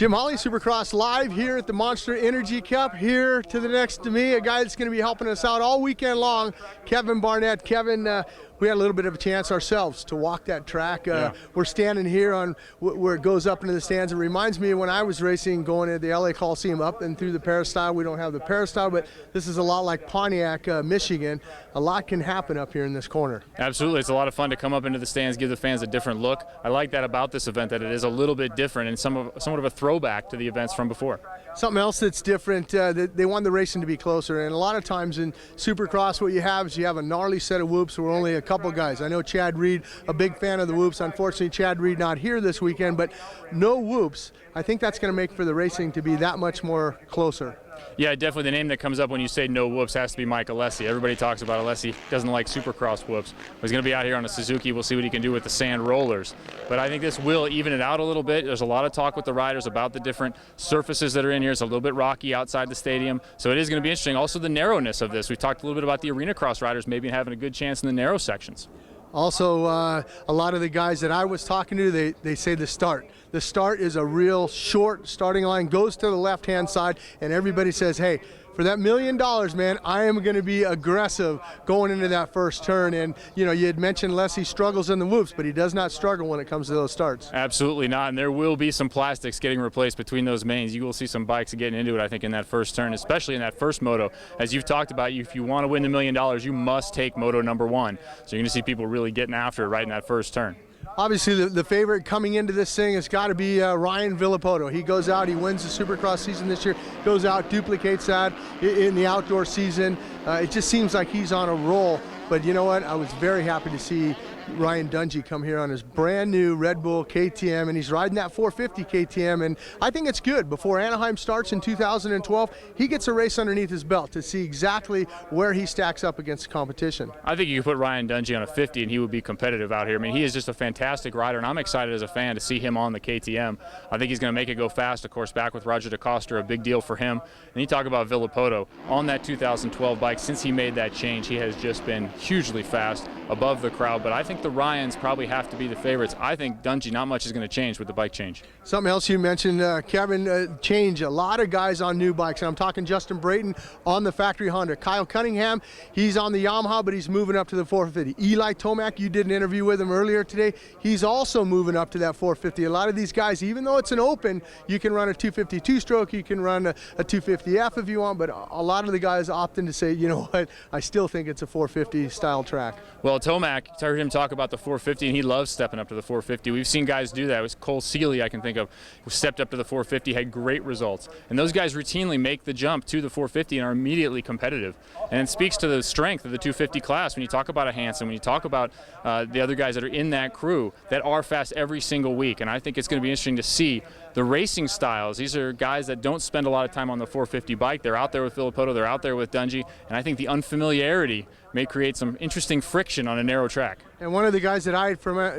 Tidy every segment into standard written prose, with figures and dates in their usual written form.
Jim Holley, Supercross live here at the Monster Energy Cup. Here to the next to me, a guy that's going to be helping us out all weekend long, Kevin Barnett. Kevin, we had a little bit of a chance ourselves to walk that track. We're standing here on where it goes up into the stands. It reminds me of when I was racing going to the LA Coliseum up and through the Peristyle. We don't have the Peristyle, but this is a lot like Pontiac, Michigan. A lot can happen up here in this corner. Absolutely. It's a lot of fun to come up into the stands, give the fans a different look. I like that about this event, that it is a little bit different and somewhat of a throwback to the events from before. Something else that's different, they want the racing to be closer, and a lot of times in Supercross what you have is you have a gnarly set of whoops where only a couple guys. I know Chad Reed, a big fan of the whoops. Unfortunately, Chad Reed not here this weekend, but no whoops. I think that's going to make for the racing to be that much more closer. Yeah, definitely the name that comes up when you say no whoops has to be Mike Alessi. Everybody talks about Alessi, doesn't like Supercross whoops. He's going to be out here on a Suzuki. We'll see what he can do with the sand rollers. But I think this will even it out a little bit. There's a lot of talk with the riders about the different surfaces that are in here. It's a little bit rocky outside the stadium, so it is going to be interesting. Also the narrowness of this. We talked a little bit about the arena cross riders maybe having a good chance in the narrow sections. Also, a lot of the guys that I was talking to, they say the start. The start is a real short starting line, goes to the left-hand side, and everybody says, hey, for that $1 million, man, I am going to be aggressive going into that first turn. And, you know, you had mentioned Leslie struggles in the whoops, but he does not struggle when it comes to those starts. Absolutely not, and there will be some plastics getting replaced between those mains. You will see some bikes getting into it, I think, in that first turn, especially in that first moto. As you've talked about, if you want to win the $1 million, you must take moto number 1. So you're going to see people really getting after it right in that first turn. Obviously, the favorite coming into this thing has got to be Ryan Villopoto. He goes out, he wins the Supercross season this year, goes out, duplicates that in the outdoor season. It just seems like he's on a roll. But you know what? I was very happy to see Ryan Dungey come here on his brand new Red Bull KTM, and he's riding that 450 KTM, and I think it's good. Before Anaheim starts in 2012, he gets a race underneath his belt to see exactly where he stacks up against the competition. I think you could put Ryan Dungey on a 50 and he would be competitive out here. I mean, he is just a fantastic rider, and I'm excited as a fan to see him on the KTM. I think he's going to make it go fast. Of course, back with Roger DeCoster, a big deal for him. And you talk about Villopoto on that 2012 bike. Since he made that change, he has just been hugely fast, above the crowd. But I think the Ryans probably have to be the favorites. I think Dungey, not much is going to change with the bike change. Something else you mentioned, Kevin, change. A lot of guys on new bikes, and I'm talking Justin Brayton on the factory Honda. Kyle Cunningham, he's on the Yamaha, but he's moving up to the 450. Eli Tomac, you did an interview with him earlier today. He's also moving up to that 450. A lot of these guys, even though it's an open, you can run a 252 stroke, you can run a 250F if you want, but a lot of the guys opting to say, you know what, I still think it's a 450 style track. Well, Tomac, I heard him talk about the 450, and he loves stepping up to the 450. We've seen guys do that. It was Cole Seeley, I can think of, who stepped up to the 450, had great results. And those guys routinely make the jump to the 450 and are immediately competitive. And it speaks to the strength of the 250 class. When you talk about a Hansen, when you talk about the other guys that are in that crew that are fast every single week. And I think it's going to be interesting to see the racing styles. These are guys that don't spend a lot of time on the 450 bike. They're out there with Villopoto, they're out there with Dungey, and I think the unfamiliarity may create some interesting friction on a narrow track. And one of the guys that I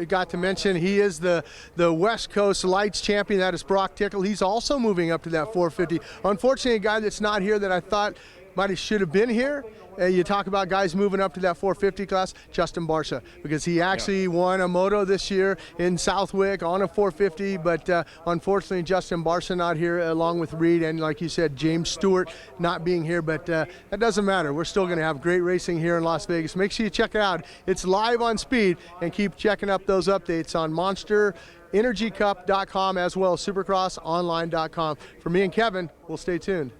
got to mention, he is the West Coast Lights champion. That is Brock Tickle. He's also moving up to that 450. Unfortunately, a guy that's not here that I thought should have been here. You talk about guys moving up to that 450 class, Justin Barcia, because he actually won a moto this year in Southwick on a 450, but unfortunately Justin Barcia not here along with Reed, and like you said, James Stewart not being here, but that doesn't matter. We're still going to have great racing here in Las Vegas. Make sure you check it out. It's live on Speed, and keep checking up those updates on monsterenergycup.com as well as supercrossonline.com. For me and Kevin, we'll stay tuned.